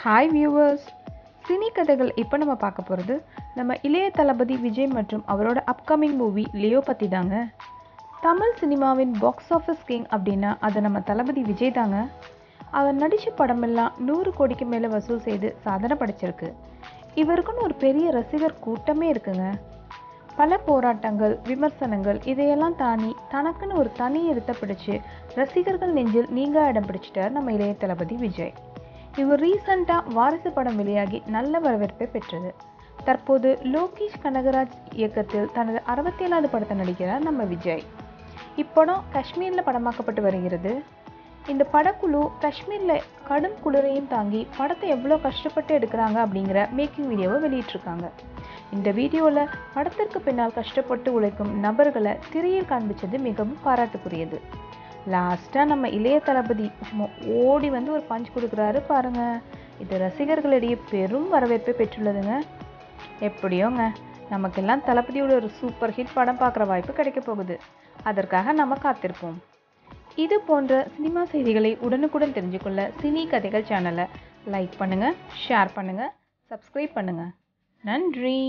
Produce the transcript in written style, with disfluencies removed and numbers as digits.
Hi viewers, cine கதைகள் இப்போ நம்ம பார்க்க போகிறது நம்ம இளைய தளபதி விஜய் மற்றும் அவரோட அப்கமிங் மூவி லியோ பற்றி தாங்க. தமிழ் சினிமாவின் பாக்ஸ் ஆஃபீஸ் கிங் அப்படின்னா அது நம்ம தளபதி விஜய் தாங்க. அவர் நடித்த படமெல்லாம் 100 கோடிக்கு மேலே வசூல் செய்து சாதனை படைச்சிருக்கு. இவருக்குன்னு ஒரு பெரிய ரசிகர் கூட்டமே இருக்குங்க. பல போராட்டங்கள், விமர்சனங்கள் இதையெல்லாம் தாண்டி தனக்குன்னு ஒரு தனி இடத்தை பிடிச்சி ரசிகர்கள் நெஞ்சில் நீங்க இடம் பிடிச்சிட்டார் நம்ம இளைய தளபதி விஜய். இவர் ரீசெண்டாக வாரிசு படம் வெளியாகி நல்ல வரவேற்பை பெற்றது. தற்போது லோகேஷ் கனகராஜ் இயக்கத்தில் தனது 67வது படத்தை நடிக்கிறார் நம்ம விஜய். இப்படம் காஷ்மீரில் படமாக்கப்பட்டு வருகிறது. இந்த படக்குழு காஷ்மீரில் கடும் குளிரையும் தாங்கி படத்தை எவ்வளோ கஷ்டப்பட்டு எடுக்கிறாங்க அப்படிங்கிற மேக்கிங் வீடியோவை வெளியிட்டிருக்காங்க. இந்த வீடியோவில் படத்திற்கு பின்னால் கஷ்டப்பட்டு உழைக்கும் நபர்களை திரையில் காண்பிச்சது மிகவும் பாராட்டுக்குரியது. லாஸ்ட்டாக நம்ம இளைய தளபதி சும்மா ஓடி வந்து ஒரு பஞ்ச் கொடுக்குறாரு பாருங்க. இது ரசிகர்களிடையே பெரும் வரவேற்பை பெற்றுள்ளதுங்க. எப்படியோங்க, நமக்கெல்லாம் தளபதியோட ஒரு சூப்பர் ஹிட் படம் பார்க்குற வாய்ப்பு கிடைக்க போகுது. அதற்காக நம்ம காத்திருப்போம். இது போன்ற சினிமா செய்திகளை உடனுக்குடன் தெரிஞ்சுக்கொள்ள சினி கதைகள் சேனலை லைக் பண்ணுங்கள், ஷேர் பண்ணுங்கள், சப்ஸ்கிரைப் பண்ணுங்கள். நன்றி.